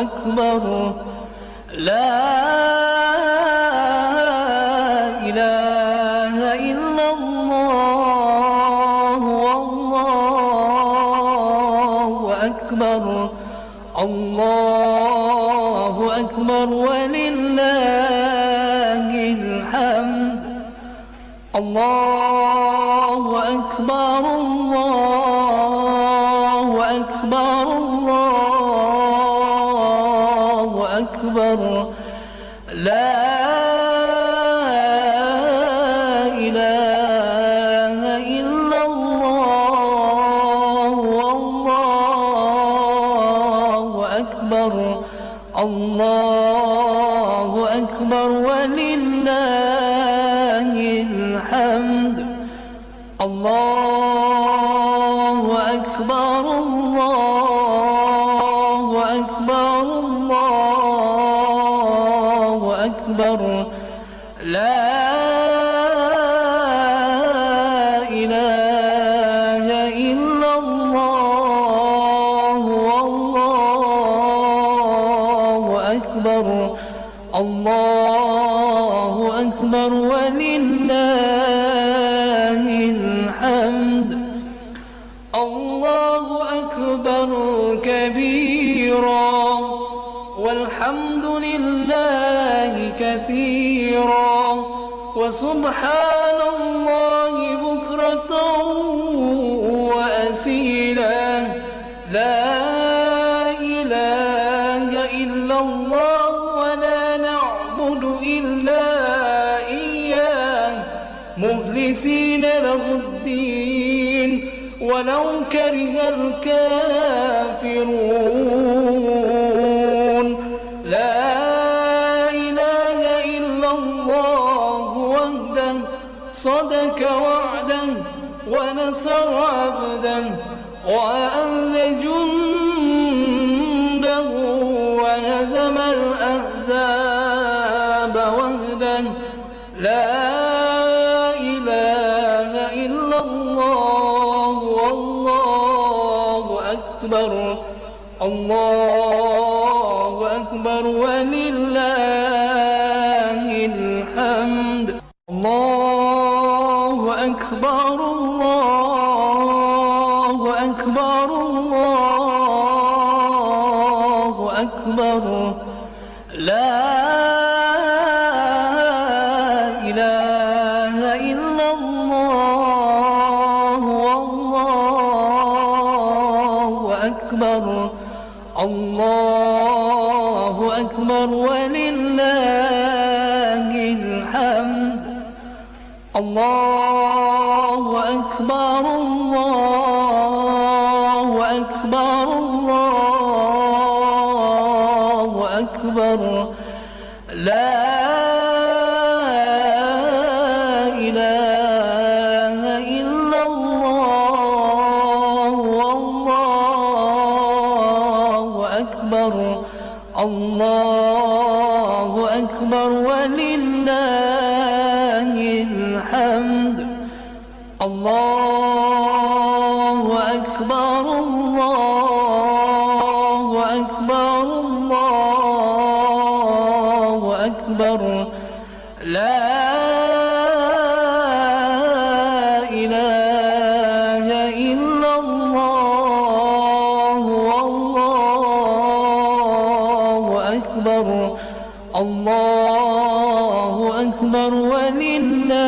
أكبر. لا إله إلا الله والله أكبر. الله أكبر ولله الحمد. الله أكبر الله أكبر الله أكبر. لا إله إلا الله والله أكبر. الله أكبر ولله الحمد. الله أكبر الله أكبر الله أكبر. لا إله إلا الله والله أكبر. الله أكبر ولله الحمد. الله أكبر كبيرا والحمد لله كثيرا وسبحان الله بكرة وأسيلا. لا إله إلا الله ولا نعبد إلا إياه مخلصين له الدين ولو كره الكافرون. لا إله إلا الله وحده صدق وعده ونصر عبده وأعز جنده وهزم الأحزاب وحده. لا إله إلا الله والله أكبر. الله أكبر ولله الحمد. الله أكبر الله أكبر الله أكبر. لا إله إلا الله والله أكبر. الله أكبر ولله الحمد. الله أكبر الله أكبر الله أكبر. لا إله إلا الله والله أكبر. الله أكبر ولله الحمد. الله أكبر الله أكبر الله أكبر. لا إله إلا الله والله أكبر. الله أكبر ولله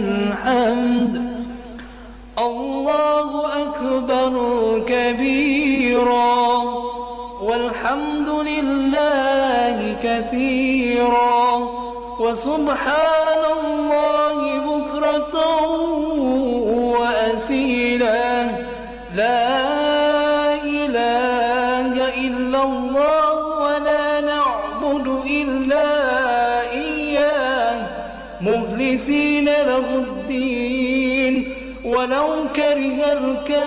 الحمد. الله أكبر كبيرا والحمد لله كثيرا وسبحان الله بكرة وأسيلا. لا إله إلا الله ولا نعبد إلا إياه مخلصين له الدين ولو كره الكافرون.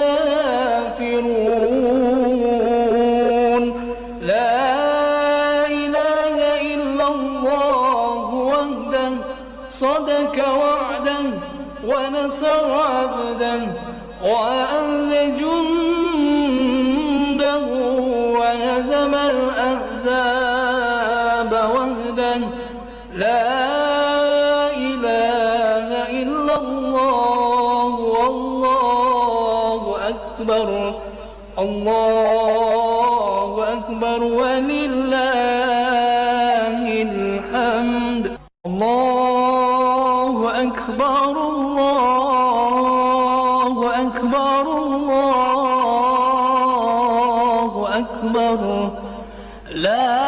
لا إله إلا الله وحده صدق وعده ونصر عبده وأعز جنده الله أكبر ولله الحمد. الله أكبر الله أكبر الله أكبر لا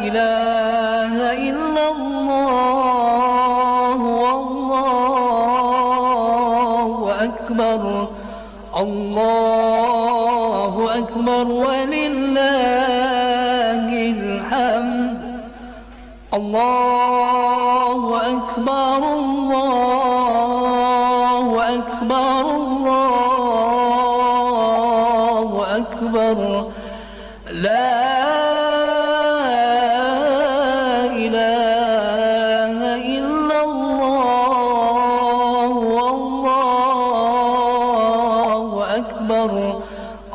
إله إلا الله والله أكبر. الله أكبر ولله الحمد. الله أكبر الله أكبر الله أكبر لا إله إلا الله والله أكبر.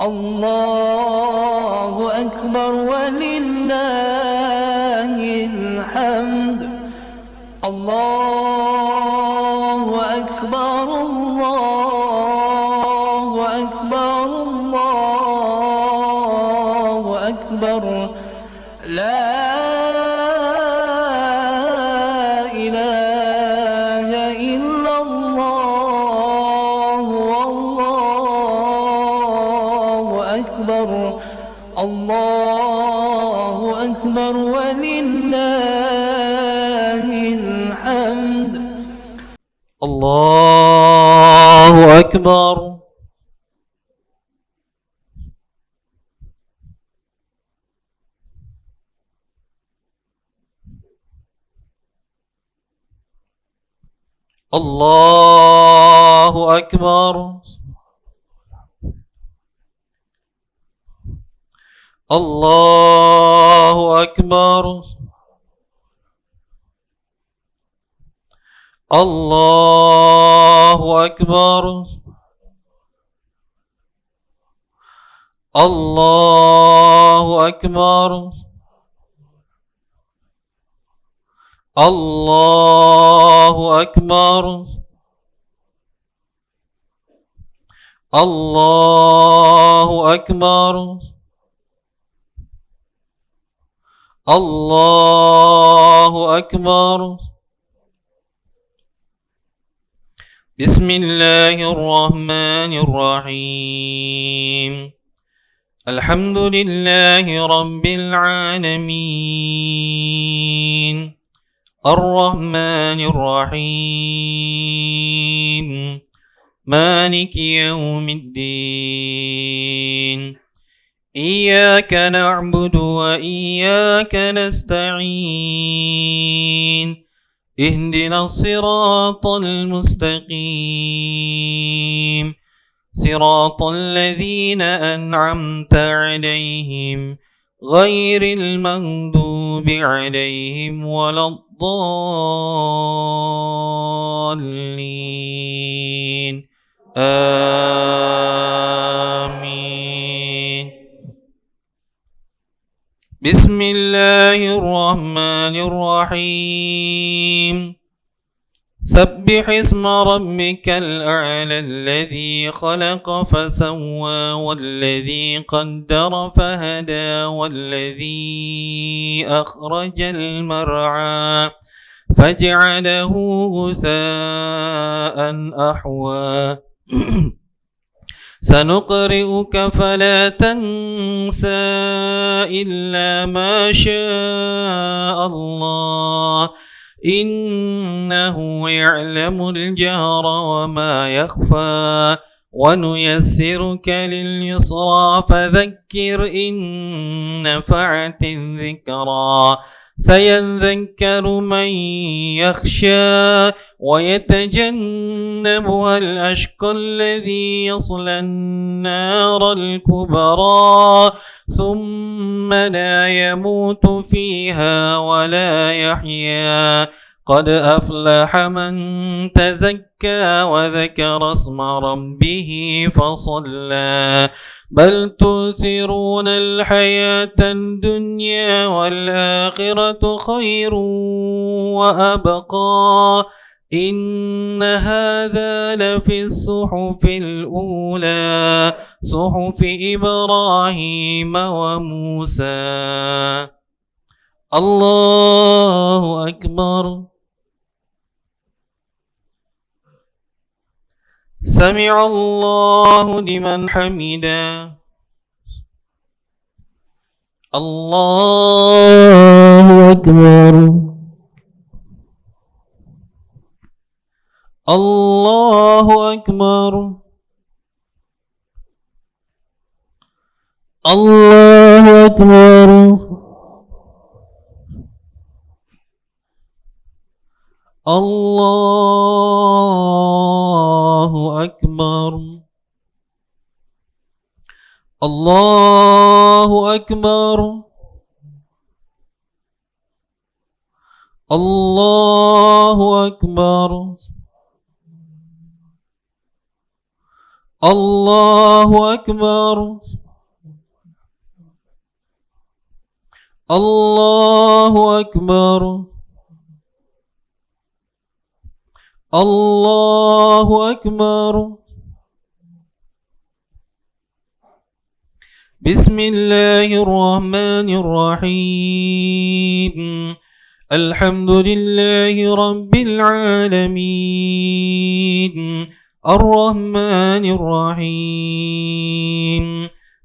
الله أكبر ولله الحمد. الله أكبر الله أكبر الله أكبر لا إله إلا الله والله أكبر. الله أكبر ولله الحمد. الله أكبر. الله أكبر. الله أكبر. الله أكبر. الله أكبر. الله أكبر. الله أكبر. الله أكبر. بسم الله الرحمن الرحيم. الحمد لله رب العالمين الرحمن الرحيم مالك يوم الدين. إياك نعبد وإياك نستعين. اهدنا الصراط المستقيم صراط الذين أنعمت عليهم غير المغضوب عليهم ولا الضالين. آمين. بسم الله الرحمن الرحيم. سبح اسم ربك الأعلى الذي خلق فسوى والذي قدر فهدى والذي أخرج المرعى فجعله غثاء أحوى. سنقرئك فلا تنسى إلا ما شاء الله إنه يعلم الجهر وما يخفى. ونيسرك لليسرى فذكر إن نفعت الذكرى. سيذكر من يخشى ويتجنبها الأشقى الذي يصلى النار الكبرى ثم لا يموت فيها ولا يحيا. قد أفلح من تزكى وذكر اسم ربه فصلى. بل تؤثرون الحياة الدنيا والآخرة خير وأبقى. إن هذا لفي الصحف الأولى صحف إبراهيم وموسى. الله أكبر. سمع الله لمن حمده. الله أكبر. الله أكبر. الله أكبر. الله أكبر. الله أكبر. الله أكبر. الله أكبر. الله أكبر. الله أكبر. بسم الله الرحمن الرحيم. الحمد لله رب العالمين الرحمن الرحيم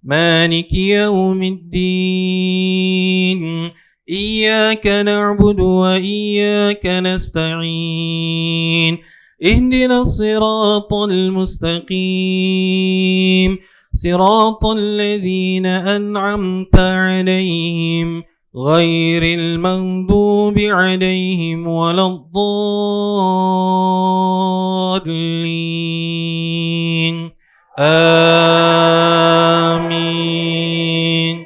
مالك يوم الدين إياك نعبد وإياك نستعين اهدنا الصراط المستقيم صراط الذين أنعمت عليهم غير المغضوب عليهم ولا الضالين آمين.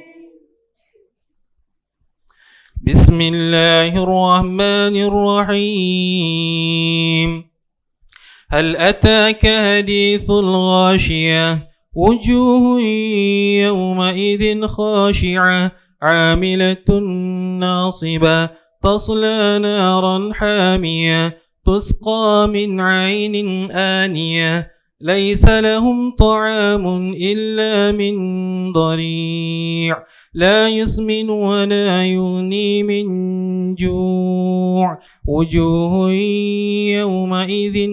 بسم الله الرحمن الرحيم. هل أتاك حديث الغاشية وجوه يومئذ خاشعة عاملة ناصبة تصلى نارا حامية تسقى من عين آنية ليس لهم طعام إلا من ضريع لا يسمن ولا يغني من جوع وجوه يومئذ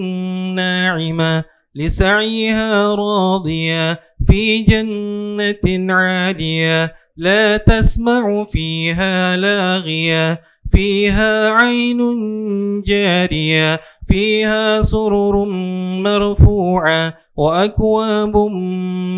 ناعمة لسعيها راضية في جنة عالية لا تسمع فيها لاغية فيها عين جارية فيها سرر مرفوعة وأكواب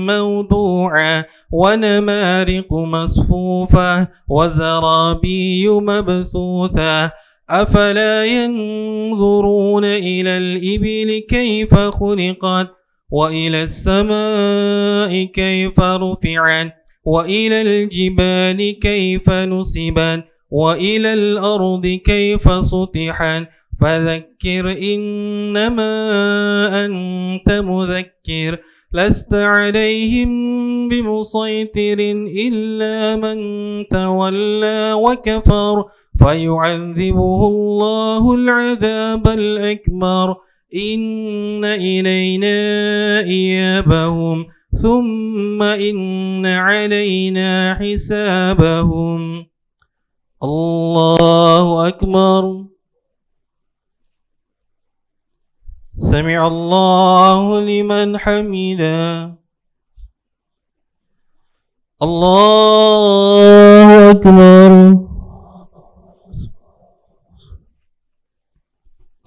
موضوعة ونمارق مصفوفة وزرابي مبثوثة أفلا ينظرون إلى الإبل كيف خلقت وإلى السماء كيف رفعت وإلى الجبال كيف نصبت وإلى الأرض كيف سطحت فذكر إنما أنت مذكر لست عليهم بمسيطر إلا من تولى وكفر فيعذبه الله العذاب الأكبر إن إلينا إيابهم ثم إن علينا حسابهم. الله أكبر. سمع الله لمن حمده. الله أكبر.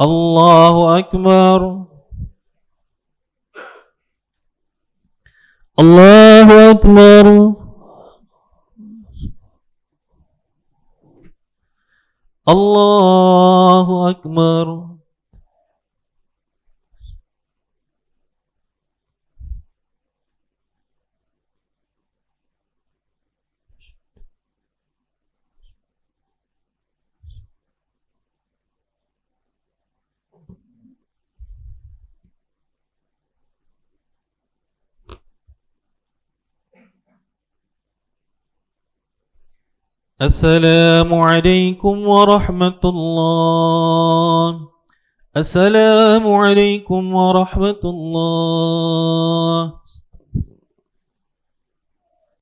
الله أكبر. الله أكبر. الله أكبر. السلام عليكم ورحمة الله. السلام عليكم ورحمة الله.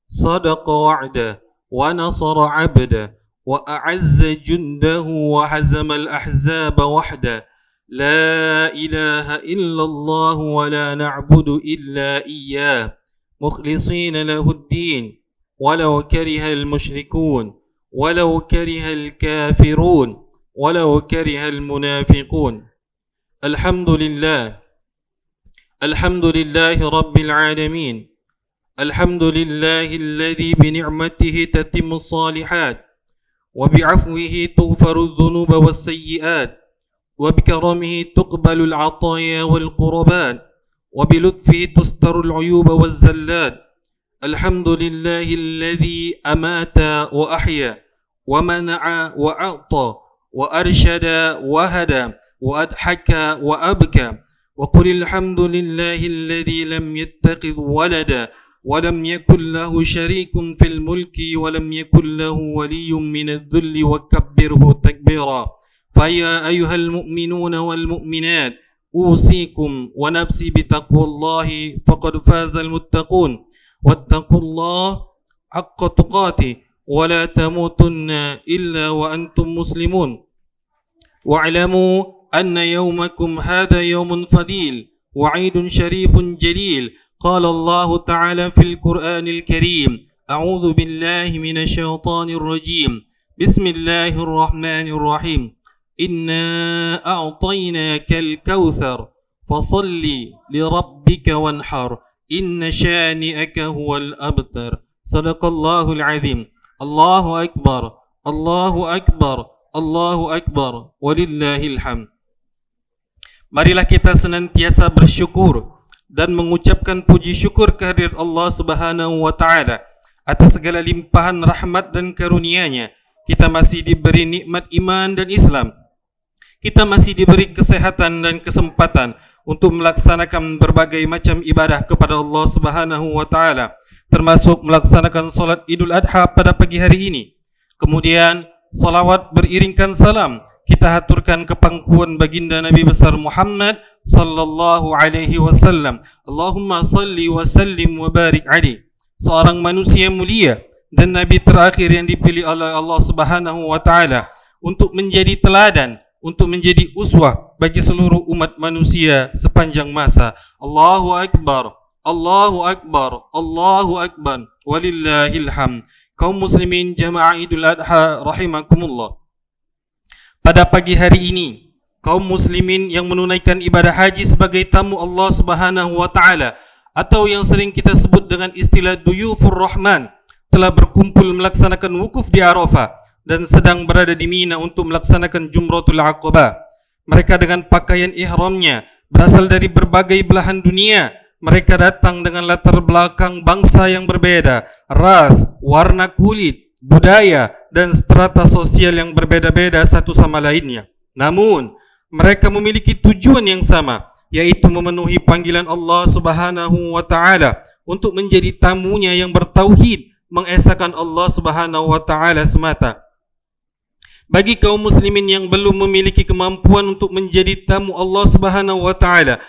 صدق وعده ونصر عبده وأعز جنده وهزم الأحزاب وحده. لا إله إلا الله ولا نعبد إلا إياه مخلصين له الدين ولو كره المشركون ولو كره الكافرون ولو كره المنافقون. الحمد لله رب العالمين. الحمد لله الذي بنعمته تتم الصالحات وبعفوه تغفر الذنوب والسيئات وبكرمه تقبل العطايا والقربات وبلطفه تستر العيوب والزلات. الحمد لله الذي أمات وأحيا ومنع وأعطى وأرشد وهدى وأضحك وأبكى. وقل الحمد لله الذي لم يتخذ ولدا ولم يكن له شريك في الملك ولم يكن له ولي من الذل وكبره تكبيرا. فيا أيها المؤمنون والمؤمنات أوصيكم ونفسي بتقوى الله فقد فاز المتقون. واتقوا الله حق تقاته ولا تموتن إلا وأنتم مسلمون. واعلموا أن يومكم هذا يوم فضيل وعيد شريف جليل. قال الله تعالى في القرآن الكريم: أعوذ بالله من الشيطان الرجيم. بسم الله الرحمن الرحيم. إنا أعطيناك الكوثر فصل لربك وانحر إن شانئك هو الأبتر. صدق الله العظيم. الله أكبر الله أكبر الله أكبر ولله الحمد. Marilah kita senantiasa bersyukur dan mengucapkan puji syukur kehadirat Allah Subhanahu wa taala atas segala limpahan rahmat dan karunia-Nya. Kita masih diberi nikmat iman dan Islam. Kita masih diberi kesehatan dan kesempatan untuk melaksanakan berbagai macam ibadah kepada Allah Subhanahu wa taala, termasuk melaksanakan solat Idul Adha pada pagi hari ini. Kemudian salawat beriringkan salam kita haturkan ke pangkuan baginda Nabi besar Muhammad sallallahu alaihi wasallam. Allahumma salli wa sallim wa barik alaihi. Seorang manusia mulia dan nabi terakhir yang dipilih oleh Allah Subhanahu wa taala untuk menjadi teladan, untuk menjadi uswah bagi seluruh umat manusia sepanjang masa. Allahu akbar, Allahu akbar, Allahu akbar, walillahil hamd. Kaum muslimin jamaah Idul Adha rahimakumullah. Pada pagi hari ini, kaum muslimin yang menunaikan ibadah haji sebagai tamu Allah Subhanahu wa taala atau yang sering kita sebut dengan istilah duyufur rahman telah berkumpul melaksanakan wukuf di Arafah dan sedang berada di Mina untuk melaksanakan Jumratul Aqabah. Mereka dengan pakaian ihramnya berasal dari berbagai belahan dunia. Mereka datang dengan latar belakang bangsa yang berbeda, ras, warna kulit, budaya dan strata sosial yang berbeda-beda satu sama lainnya. Namun, mereka memiliki tujuan yang sama, yaitu memenuhi panggilan Allah Subhanahu wa taala untuk menjadi tamunya yang bertauhid, mengesahkan Allah Subhanahu wa taala semata. Bagi kaum muslimin yang belum memiliki kemampuan untuk menjadi tamu Allah Subhanahu wa taala,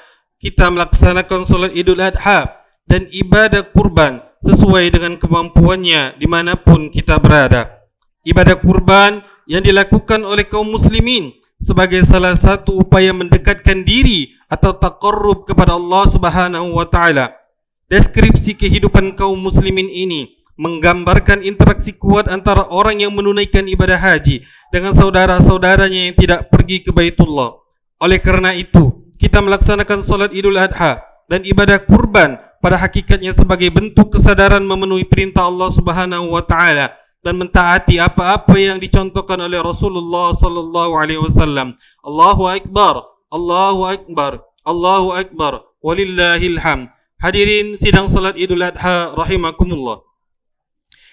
kita melaksanakan solat Idul Adha dan ibadah kurban sesuai dengan kemampuannya dimanapun kita berada. Ibadah kurban yang dilakukan oleh kaum muslimin sebagai salah satu upaya mendekatkan diri atau taqarrub kepada Allah Subhanahu wa taala. Deskripsi kehidupan kaum muslimin ini menggambarkan interaksi kuat antara orang yang menunaikan ibadah haji dengan saudara-saudaranya yang tidak pergi ke Baitullah. Oleh kerana itu, kita melaksanakan solat Idul Adha dan ibadah kurban pada hakikatnya sebagai bentuk kesadaran memenuhi perintah Allah Subhanahu wa taala dan mentaati apa-apa yang dicontohkan oleh Rasulullah sallallahu alaihi wasallam. Allahu akbar, Allahu akbar, Allahu akbar, walillahil hamd. Hadirin sidang salat Idul Adha rahimakumullah.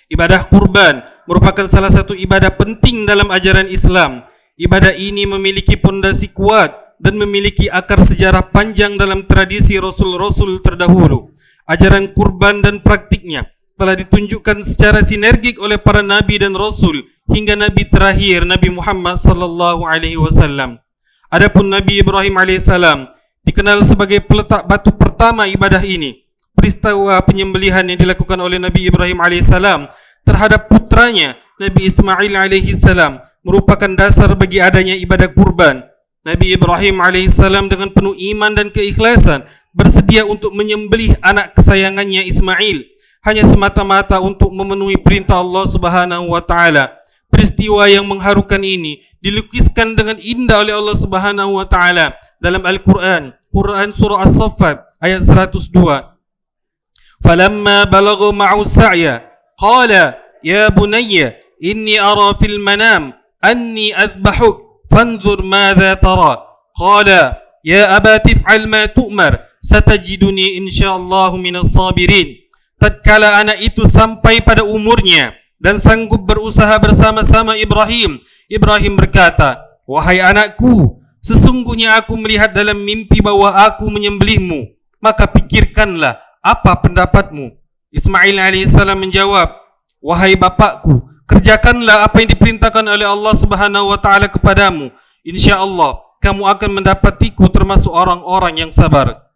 Ibadah kurban merupakan salah satu ibadah penting dalam ajaran Islam. Ibadah ini memiliki pondasi kuat dan memiliki akar sejarah panjang dalam tradisi Rasul-Rasul terdahulu. Ajaran kurban dan praktiknya telah ditunjukkan secara sinergik oleh para nabi dan rasul hingga nabi terakhir Nabi Muhammad sallallahu alaihi wasallam. Adapun Nabi Ibrahim alaihissalam dikenal sebagai peletak batu pertama ibadah ini. Peristiwa penyembelihan yang dilakukan oleh Nabi Ibrahim alaihissalam terhadap putranya Nabi Ismail alaihissalam merupakan dasar bagi adanya ibadah kurban. Nabi Ibrahim alaihissalam dengan penuh iman dan keikhlasan bersedia untuk menyembelih anak kesayangannya Ismail hanya semata-mata untuk memenuhi perintah Allah Subhanahu wa taala. Peristiwa yang mengharukan ini dilukiskan dengan indah oleh Allah Subhanahu wa taala dalam Al-Quran, Quran surah As-Saffat ayat 102. Falamma balagha ma'u sa'ya qala ya bunayya inni ara fil manam anni adbahuk fanzur madza tara qala ya abati if'al ma tu'mar satajiduni insyaallah minas sabirin. Tatkala anak itu sampai pada umurnya dan sanggup berusaha bersama-sama Ibrahim berkata, wahai anakku, sesungguhnya aku melihat dalam mimpi bahwa aku menyembelihmu, maka pikirkanlah apa pendapatmu. Ismail alaihissalam menjawab, wahai bapakku, kerjakanlah apa yang diperintahkan oleh Allah Subhanahu wa taala kepadamu. Insyaallah kamu akan mendapatiku termasuk orang-orang yang sabar.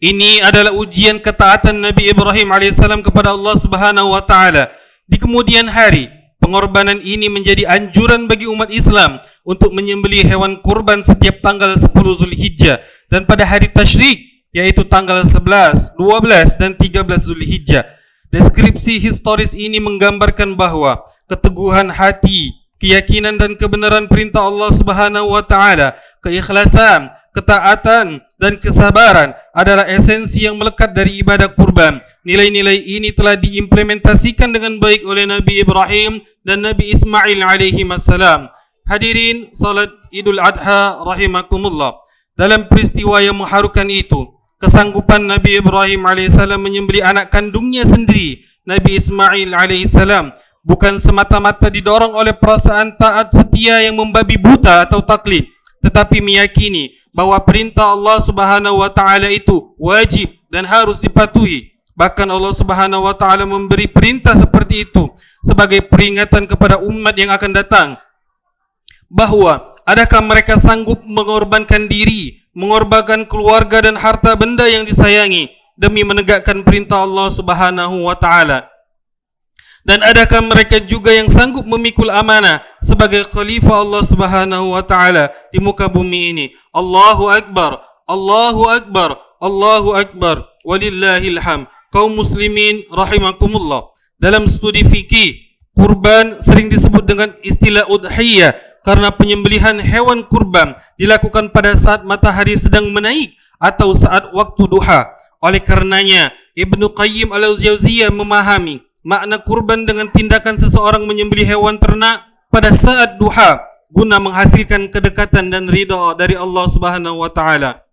Ini adalah ujian ketaatan Nabi Ibrahim alaihissalam kepada Allah Subhanahu wa taala. Di kemudian hari, pengorbanan ini menjadi anjuran bagi umat Islam untuk menyembelih hewan kurban setiap tanggal 10 Zulhijjah dan pada hari tasyrik, yaitu tanggal 11, 12 dan 13 Zulhijjah. Deskripsi historis ini menggambarkan bahwa keteguhan hati, keyakinan dan kebenaran perintah Allah Subhanahu wa taala, keikhlasan, ketaatan dan kesabaran adalah esensi yang melekat dari ibadah kurban. Nilai-nilai ini telah diimplementasikan dengan baik oleh Nabi Ibrahim dan Nabi Ismail alaihi wassalam. Hadirin salat Idul Adha rahimakumullah. Dalam peristiwa yang mengharukan itu, kesanggupan Nabi Ibrahim alaihissalam menyembelih anak kandungnya sendiri, Nabi Ismail alaihissalam, bukan semata-mata didorong oleh perasaan taat setia yang membabi buta atau taklid, tetapi meyakini bahwa perintah Allah Subhanahu wa taala itu wajib dan harus dipatuhi. Bahkan Allah Subhanahu wa taala memberi perintah seperti itu sebagai peringatan kepada umat yang akan datang, bahwa adakah mereka sanggup mengorbankan diri, mengorbankan keluarga dan harta benda yang disayangi demi menegakkan perintah Allah Subhanahu wa taala? Dan adakah mereka juga yang sanggup memikul amanah sebagai khalifah Allah Subhanahu wa taala di muka bumi ini? Allahu akbar, Allahu akbar, Allahu akbar, walillahil hamd. Kaum muslimin rahimakumullah. Dalam studi fikih, kurban sering disebut dengan istilah udhiyah karena penyembelihan hewan kurban dilakukan pada saat matahari sedang menaik atau saat waktu duha. Oleh karenanya, Ibnu Qayyim al-Jauziyah memahami makna kurban dengan tindakan seseorang menyembelih hewan ternak pada saat duha guna menghasilkan kedekatan dan ridha dari Allah Subhanahu wa taala.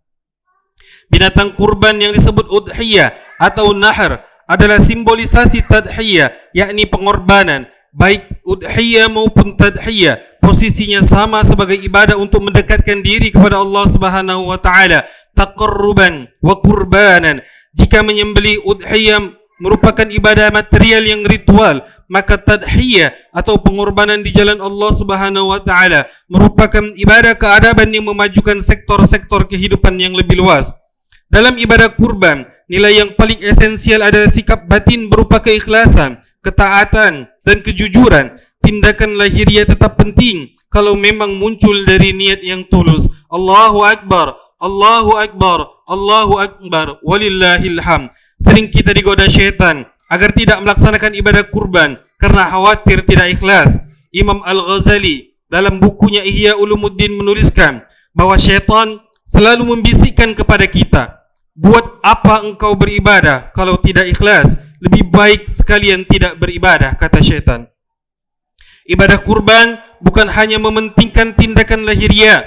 Binatang kurban yang disebut udhiyah atau nahr adalah simbolisasi tadhiyah, yakni pengorbanan. Baik udhiyah maupun tadhiyah posisinya sama sebagai ibadah untuk mendekatkan diri kepada Allah Subhanahu wa taala, taqarruban wa qurbanan. Jika menyembelih udhiyah merupakan ibadah material yang ritual, maka tadhiyah atau pengorbanan di jalan Allah Subhanahu wa taala merupakan ibadah keadaban yang memajukan sektor-sektor kehidupan yang lebih luas. Dalam ibadah kurban, nilai yang paling esensial adalah sikap batin berupa keikhlasan, ketaatan dan kejujuran. Tindakan lahiriah tetap penting kalau memang muncul dari niat yang tulus. Allahu akbar, Allahu akbar, Allahu akbar, walillahil hamd. Sering kita digoda syaitan agar tidak melaksanakan ibadah kurban karena khawatir tidak ikhlas. Imam Al-Ghazali dalam bukunya Ihya Ulumuddin menuliskan bahwa syaitan selalu membisikkan kepada kita, buat apa engkau beribadah kalau tidak ikhlas? Lebih baik sekalian tidak beribadah, kata syaitan. Ibadah kurban bukan hanya mementingkan tindakan lahiriah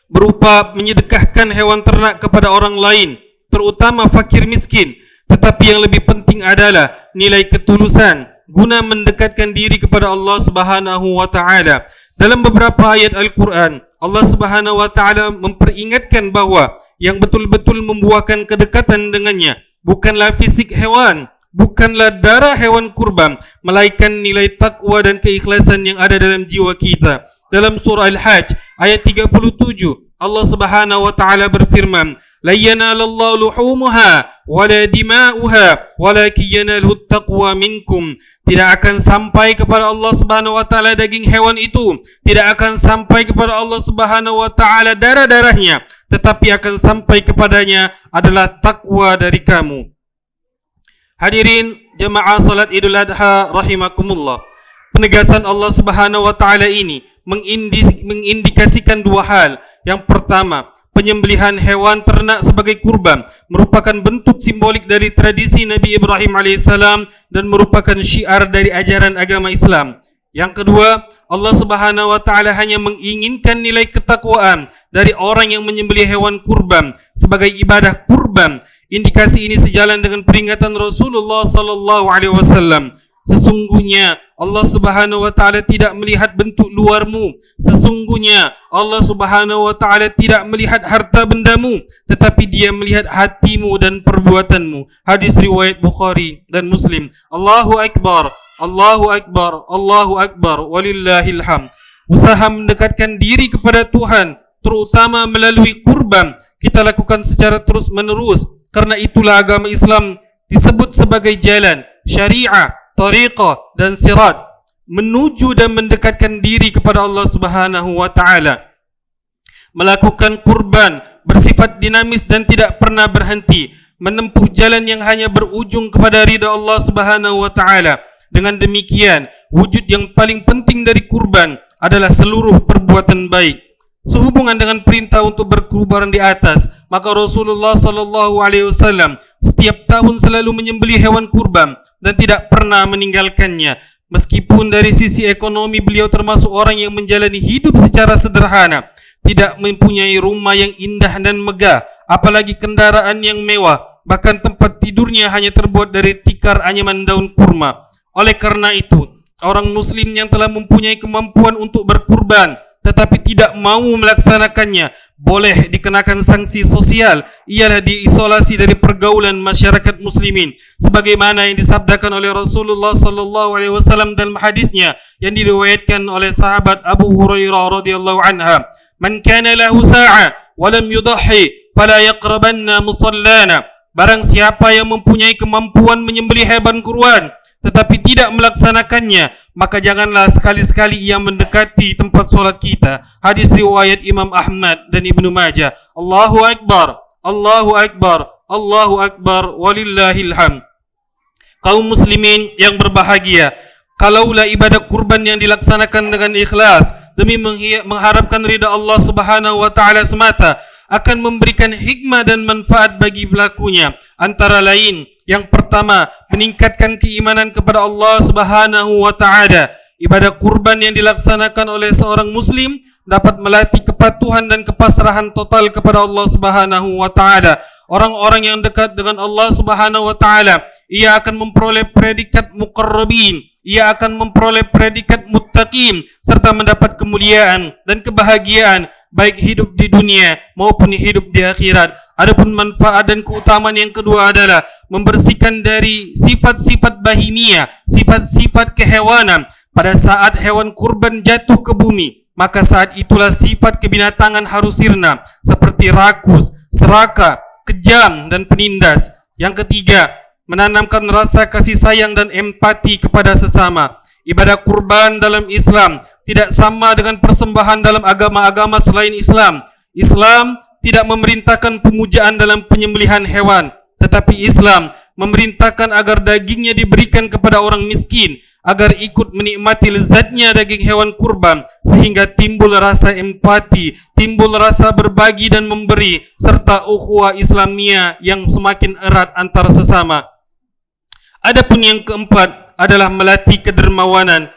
berupa menyedekahkan hewan ternak kepada orang lain, terutama fakir miskin, tetapi yang lebih penting adalah nilai ketulusan guna mendekatkan diri kepada Allah Subhanahu wa taala. Dalam beberapa ayat Al-Quran, Allah Subhanahu wa taala memperingatkan bahwa yang betul-betul membuahkan kedekatan dengannya bukanlah fisik hewan, bukanlah darah hewan kurban, melainkan nilai takwa dan keikhlasan yang ada dalam jiwa kita. Dalam surah Al-Hajj ayat 37 Allah Subhanahu wa taala berfirman, la yanalallahu luhumuha wala dima'uha walakin yanaluhu taqwa minkum. Tidak akan sampai kepada Allah Subhanahu wa taala daging hewan itu, tidak akan sampai kepada Allah Subhanahu wa taala darah-darahnya, tetapi akan sampai kepadanya adalah takwa dari kamu. Hadirin jemaah salat Idul Adha rahimakumullah. Penegasan Allah Subhanahu wa taala ini mengindikasikan dua hal. Yang pertama, penyembelihan hewan ternak sebagai kurban merupakan bentuk simbolik dari tradisi Nabi Ibrahim alaihissalam dan merupakan syiar dari ajaran agama Islam. Yang kedua, Allah Subhanahu wa taala hanya menginginkan nilai ketakwaan dari orang yang menyembelih hewan kurban sebagai ibadah kurban. Indikasi ini sejalan dengan peringatan Rasulullah sallallahu alaihi wasallam. Sesungguhnya Allah Subhanahu wa taala tidak melihat bentuk luarmu. Sesungguhnya Allah Subhanahu wa taala tidak melihat harta bendamu, tetapi Dia melihat hatimu dan perbuatanmu. Hadis riwayat Bukhari dan Muslim. Allahu akbar, Allahu akbar, Allahu akbar, walillahil hamd. Usaha mendekatkan diri kepada Tuhan, terutama melalui kurban, kita lakukan secara terus-menerus. Karena itulah agama Islam disebut sebagai jalan, syariah, tariqah dan sirat menuju dan mendekatkan diri kepada Allah Subhanahu wa taala. Melakukan kurban bersifat dinamis dan tidak pernah berhenti, menempuh jalan yang hanya berujung kepada ridha Allah Subhanahu wa taala. Dengan demikian, wujud yang paling penting dari kurban adalah seluruh perbuatan baik. Sehubungan dengan perintah untuk berkurban di atas, maka Rasulullah sallallahu alaihi wasallam setiap tahun selalu menyembelih hewan kurban dan tidak pernah meninggalkannya. Meskipun dari sisi ekonomi beliau termasuk orang yang menjalani hidup secara sederhana, tidak mempunyai rumah yang indah dan megah, apalagi kendaraan yang mewah, bahkan tempat tidurnya hanya terbuat dari tikar anyaman daun kurma. Oleh karena itu, orang muslim yang telah mempunyai kemampuan untuk berkurban tetapi tidak mau melaksanakannya boleh dikenakan sanksi sosial, ialah diisolasi dari pergaulan masyarakat muslimin, sebagaimana yang disabdakan oleh Rasulullah sallallahu alaihi wasallam dalam hadisnya yang diriwayatkan oleh sahabat Abu Hurairah radhiyallahu anha, man kana lahu sa'a wa lam yudahhi fala yaqrabanna musallana. Barang siapa yang mempunyai kemampuan menyembelih hewan kurban tetapi tidak melaksanakannya, maka janganlah sekali-sekali ia mendekati tempat solat kita. Hadis riwayat Imam Ahmad dan Ibnu Majah. Allahu akbar, Allahu akbar, Allahu akbar, walillahil hamd. Kaum muslimin yang berbahagia, kalaulah ibadah kurban yang dilaksanakan dengan ikhlas demi mengharapkan ridha Allah Subhanahu wa taala semata, akan memberikan hikmah dan manfaat bagi pelakunya. Antara lain, yang pertama, meningkatkan keimanan kepada Allah Subhanahu wa taala. Ibadah kurban yang dilaksanakan oleh seorang muslim dapat melatih kepatuhan dan kepasrahan total kepada Allah Subhanahu wa taala. Orang-orang yang dekat dengan Allah Subhanahu wa taala, ia akan memperoleh predikat muqarrabin, ia akan memperoleh predikat muttaqin serta mendapat kemuliaan dan kebahagiaan baik hidup di dunia maupun hidup di akhirat. Adapun manfaat dan keutamaan yang kedua adalah membersihkan dari sifat-sifat bahimiyah, sifat-sifat kehewanan. Pada saat hewan kurban jatuh ke bumi, maka saat itulah sifat kebinatangan harus sirna, seperti rakus, serakah, kejam dan penindas. Yang ketiga, menanamkan rasa kasih sayang dan empati kepada sesama. Ibadah kurban dalam Islam tidak sama dengan persembahan dalam agama-agama selain Islam. Islam tidak memerintahkan pemujaan dalam penyembelihan hewan, tetapi Islam memerintahkan agar dagingnya diberikan kepada orang miskin, agar ikut menikmati lezatnya daging hewan kurban, sehingga timbul rasa empati, timbul rasa berbagi dan memberi, serta ukhuwah Islamiyah yang semakin erat antara sesama. Adapun yang keempat adalah melatih kedermawanan.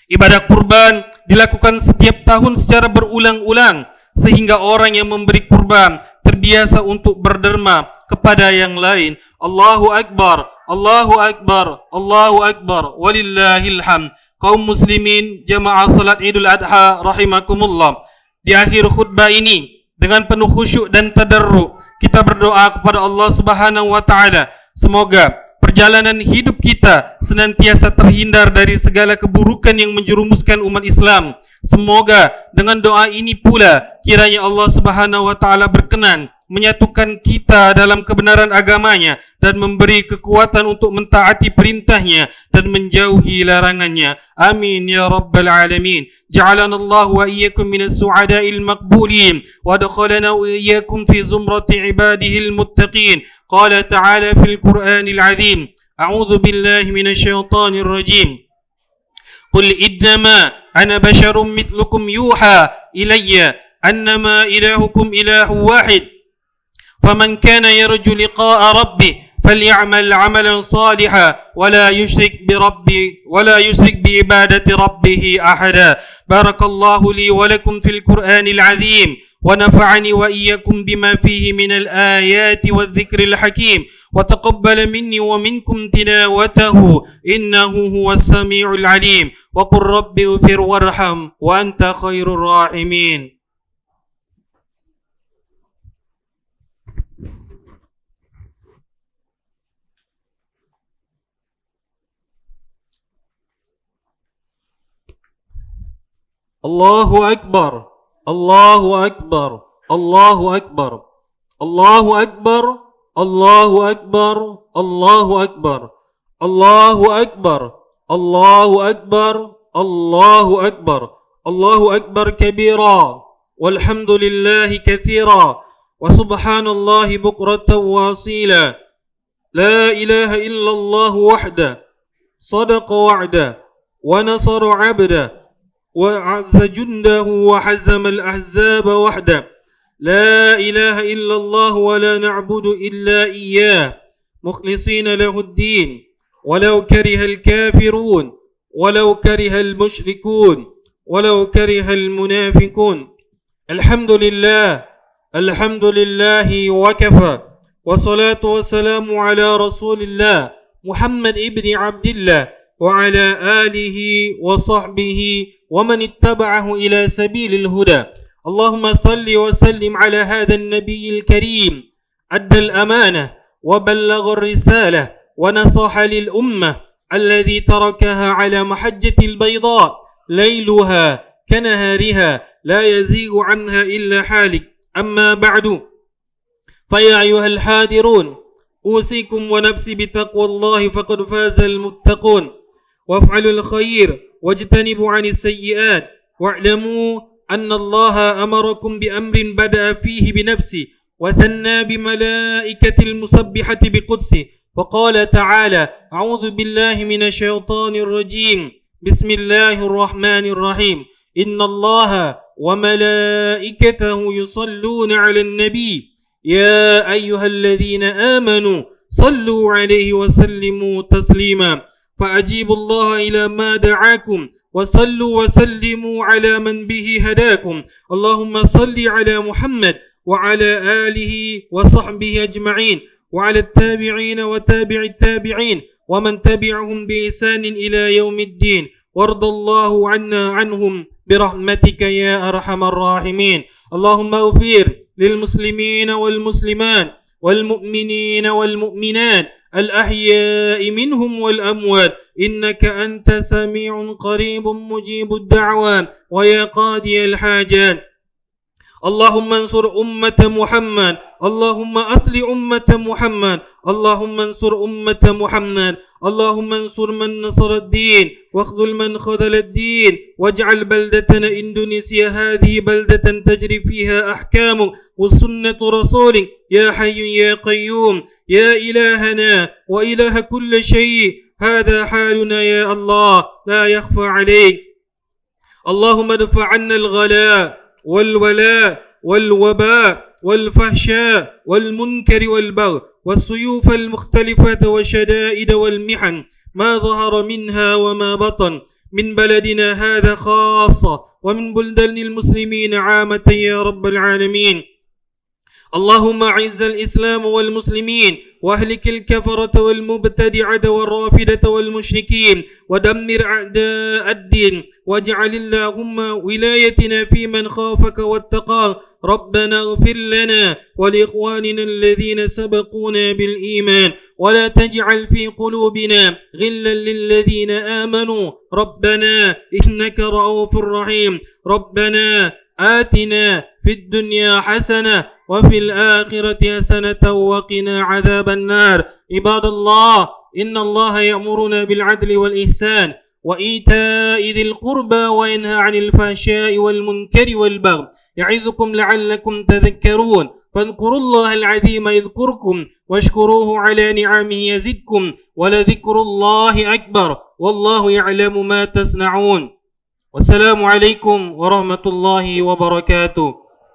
Ibadah kurban dilakukan setiap tahun secara berulang-ulang, sehingga orang yang memberi kurban terbiasa untuk berderma kepada yang lain. Allahu akbar, Allahu akbar, Allahu akbar, walillahil hamd. Kaum muslimin jamaah salat Idul Adha rahimakumullah, di akhir khutbah ini dengan penuh khusyuk dan tadarruk kita berdoa kepada Allah Subhanahu wa taala, semoga perjalanan hidup kita senantiasa terhindar dari segala keburukan yang menjerumuskan umat Islam. Semoga dengan doa ini pula kiranya Allah Subhanahu wa taala berkenan menyatukan kita dalam kebenaran agamanya dan memberi kekuatan untuk mentaati perintahnya dan menjauhi larangannya. Amin ya rabbal alamin. Ja'alana Allah wa iyyakum minas su'ada'il maqbulin wa adkhalana wa iyyakum fi zumrati ibadihil muttaqin. Qala ta'ala fil Qur'anil azim. A'udzu billahi minasy syaithanir rajim. Qul innama ana basyarum mithlukum yuha ilayya annama ilahukum ilahu wahid. فمن كان يرجو لقاء ربه فليعمل عملا صالحا ولا يشرك بعبادة ربه أحدا. بارك الله لي ولكم في القرآن العظيم ونفعني وإياكم بما فيه من الآيات والذكر الحكيم وتقبل مني ومنكم تلاوته إنه هو السميع العليم وقل رب اغفر وارحم وأنت خير الراحمين. الله أكبر الله أكبر الله أكبر الله أكبر الله أكبر الله أكبر الله أكبر الله أكبر الله أكبر الله أكبر كبيرا والحمد لله كثيرا وسبحان الله بكرة وأصيلا. لا إله إلا الله وحده صدق وعده ونصر عبده وأعز جنده وحزم الأحزاب وحده. لا إله إلا الله ولا نعبد إلا إياه مخلصين له الدين ولو كره الكافرون ولو كره المشركون ولو كره المنافقون. الحمد لله وكفى والصلاة والسلام على رسول الله محمد ابن عبد الله وعلى آله وصحبه ومن اتبعه إلى سبيل الهدى. اللهم صل وسلم على هذا النبي الكريم أدى الأمانة وبلغ الرسالة ونصح للأمة الذي تركها على محجة البيضاء ليلها كنهارها لا يزيغ عنها إلا حالك. أما بعد فيا أيها الحاضرون أوصيكم ونفسي بتقوى الله فقد فاز المتقون. وافعلوا الخير واجتنبوا عن السيئات واعلموا أن الله أمركم بأمر بدأ فيه بنفسه وثنى بملائكة المسبحة بقدسه وقال تعالى أعوذ بالله من الشيطان الرجيم بسم الله الرحمن الرحيم إن الله وملائكته يصلون على النبي يا أيها الذين آمنوا صلوا عليه وسلموا تسليما. فأجيبوا الله إلى ما دعاكم وصلوا وسلموا على من به هداكم. اللهم صل على محمد وعلى آله وصحبه أجمعين وعلى التابعين وتابع التابعين ومن تبعهم بإحسان إلى يوم الدين. وارض الله عنا عنهم برحمتك يا أرحم الراحمين. اللهم اغفر للمسلمين والمسلمات والمؤمنين والمؤمنات الأحياء منهم والأموات إنك أنت سميع قريب مجيب الدعوات ويا قاضي الحاجات. اللهم انصر أمة محمد اللهم أصل أمة محمد اللهم انصر أمة محمد اللهم انصر من نصر الدين واخذل من خذل الدين واجعل بلدتنا إندونيسيا هذه بلدة تجري فيها أحكامك وسنة رسولك يا حي يا قيوم يا إلهنا وإله كل شيء. هذا حالنا يا الله لا يخفى عليك. اللهم ادفع عنا الغلاء والولاء والوباء والفحشاء والمنكر والبغي والسيوف المختلفة والشدائد والمحن ما ظهر منها وما بطن من بلدنا هذا خاصة ومن بلدان المسلمين عامة يا رب العالمين. اللهم أعز الإسلام والمسلمين واهلك الكفرة والمبتدعة والرافدة والمشركين ودمر أعداء الدين واجعل اللهم ولايتنا في من خافك واتقاك ربنا اغفر لنا ولإخواننا الذين سبقونا بالإيمان ولا تجعل في قلوبنا غلا للذين آمنوا ربنا إنك رؤوف رحيم ربنا آتنا في الدنيا حسنة وفي الآخرة حسنة وقنا عذاب النار عباد الله إن الله يأمرنا بالعدل والإحسان وإيتاء ذي القربى وينهى عن الفحشاء والمنكر والبغي يعظكم لعلكم تذكرون فاذكروا الله العظيم يذكركم واشكروه على نعمه يزدكم ولذكر الله أكبر والله يعلم ما تصنعون والسلام عليكم ورحمة الله وبركاته